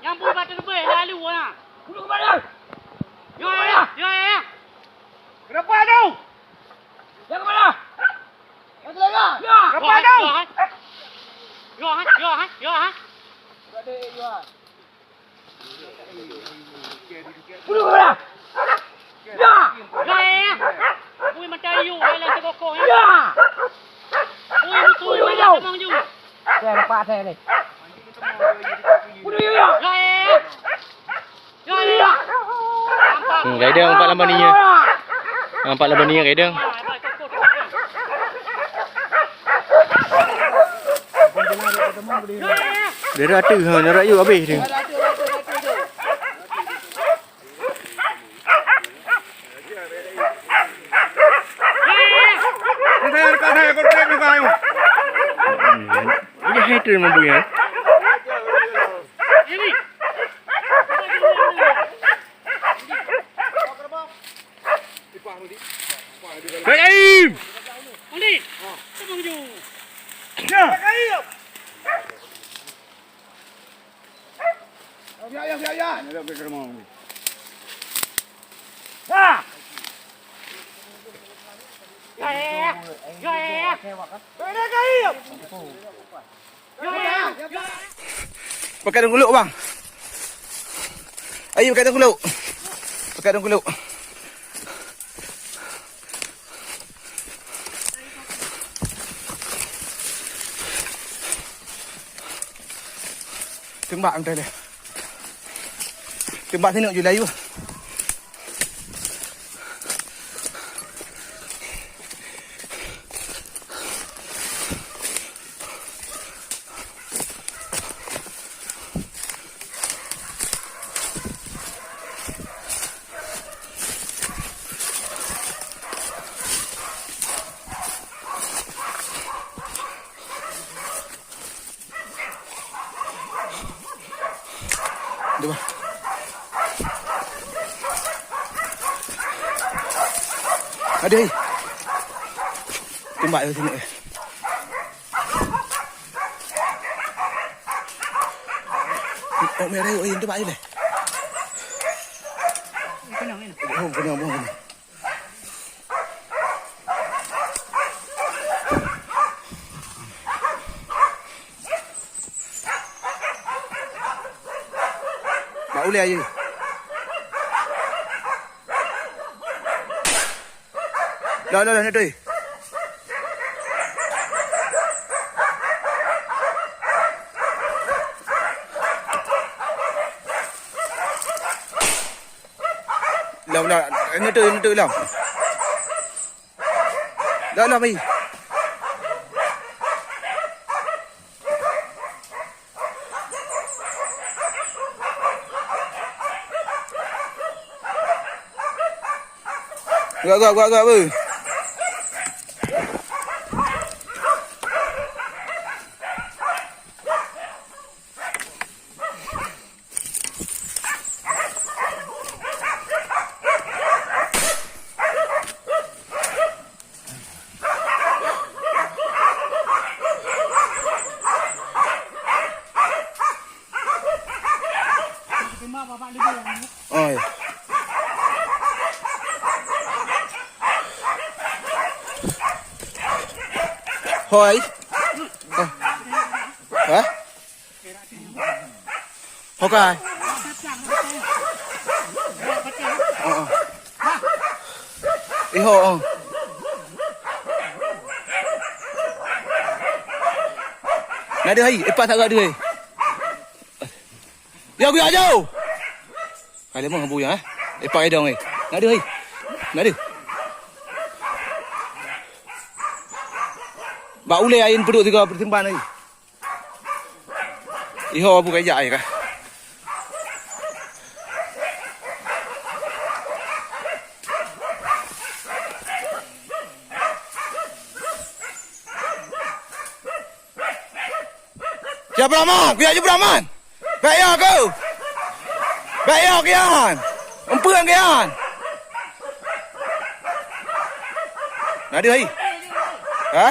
Yang pun batu lebih lalu lah. Dulu ke mana? Ya. Kenapa tu? Yang ke mana? Yang ke mana? Ya. Kenapa tu? Ya. Ada ya. Dulu ke mana? Ya. Bui macam you, hai lah sekokok ya. Ya. Bui betul macam temang you. Saya lepas saya ni. Rider nampak lambat ni nya. Nampak lambat ni rider. Dia rata nak you habis dia. Ini hater mampu ya. Kaim. Andi. Temang you. Ya. Kaim. Ya. Nak ke rumah ni. Ha. Ya. Ada kaim. Ya. Pakai daun kuluk bang. Ayo pakai daun kuluk. Pakai daun kuluk. Tembak entah dia. Tembak sini je layu. Dua. Ada. Tembak di sini. Oh, merah oi, tembak ni. Kenang. Mak boleh aja. Dah nak tu. Lam. Ini tu lam. Dah mai. Gak apa? Oh ya. Hoi. Hả? Ok. Iho. Nak dia hai, lepas tak dia hai. Dia buat jauh. Hai lemah bu ya. Lepas dia dong ai. Nak dia hai. Nak dia. Ba ule ain peduk tiga pertimbangan ni. Iho abu kaya ai kah? Ya Brahman, biar je Brahman. Baik ya kau. Baik ya kian. Empuan kian. Nak dia hai. Ha?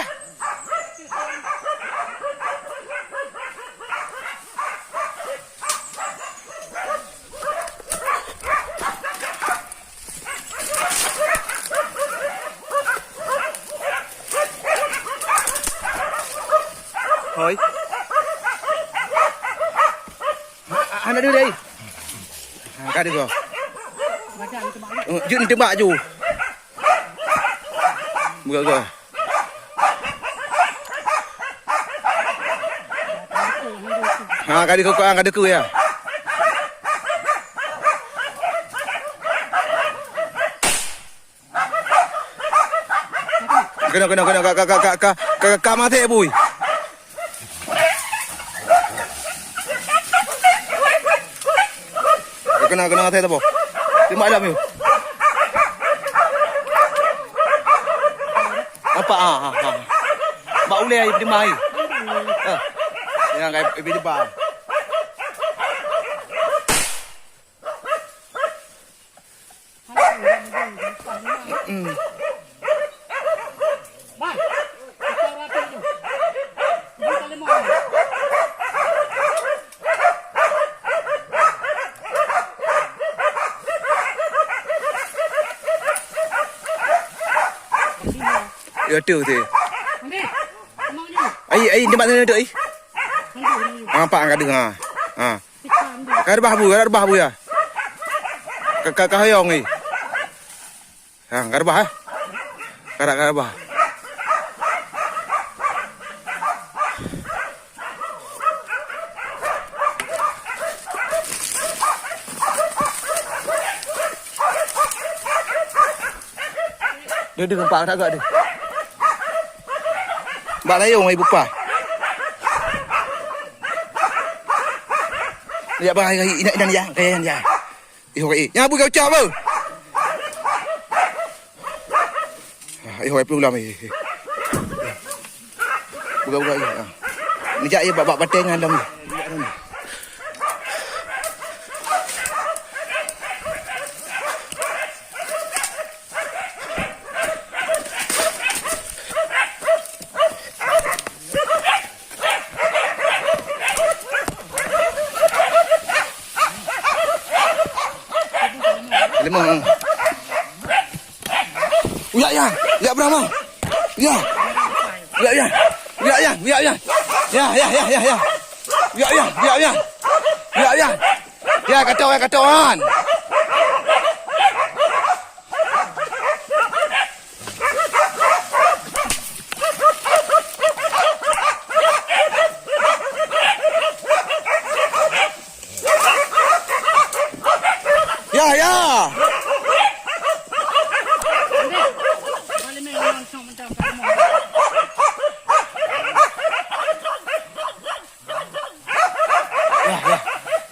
Thôi. Anh đã đưa đi. Cái được rồi. Dựng tiếng bạ dù. Được rồi. Cái đi không có ăn cái được cười à. Cái nào cái mà thế bùi. Kena thay tabo. Terima dah miu. Apa Ba ule ai di mai. Yang kai di ba. Bang, kita rapi tu. Kita lemah. Ya tu tu. Nanti, kemana ni? Ai di mana tu ai? Nanti. Apa angkat dengar. Kada bah bu ya. Ka hayong ni. Kada bah. Kada bah. Dia gempak tak agak dia. Bak layung ai bupa. Ya bang ai ina ya, kayan ya. Hoi. Ya bu kau cap apa? Hoi pelung lam ai. Buka ai. Ni jak ya bak batengan lam ni. Lemah. Ya Brahma. Ya. Ya kacauan. Ya. Boleh main langsung macam kamu.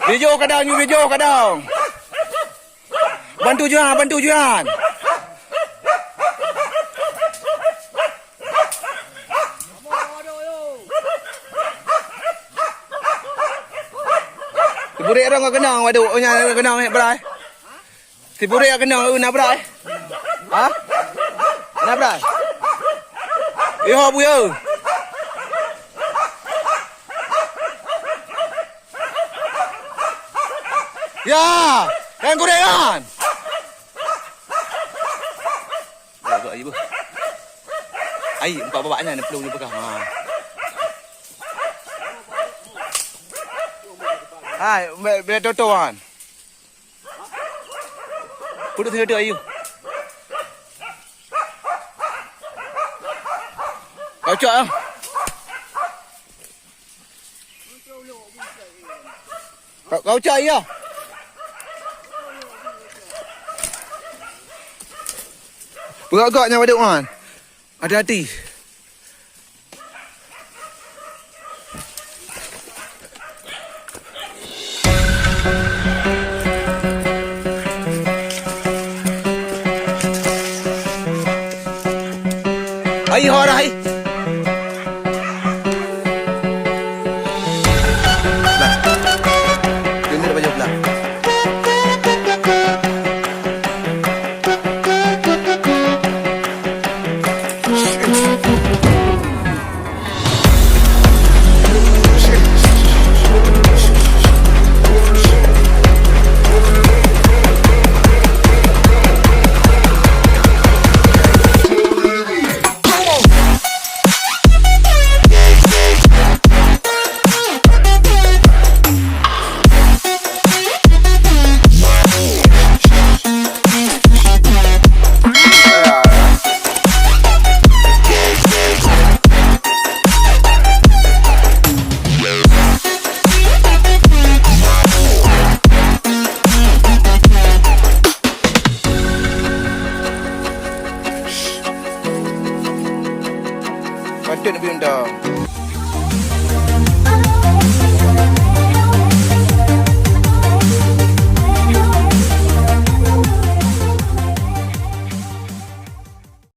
Video kadang. Bantu Juan. Budak orang kau kenal, waduh, nya kenal ni berai. Si budak kenal nak berai. Ha? Nak berai. Yo bu yo. Ya, kan gorengan. Agak ibu. Ai, empat babaknya ni pelung ni pegang. Hai, be totoan. Pudut tu ayu. Kau cak ah. Kau cak ya. Berat-beratnya pada Wan. Hati-hati. Hai, horai. Patut nak pergi unta.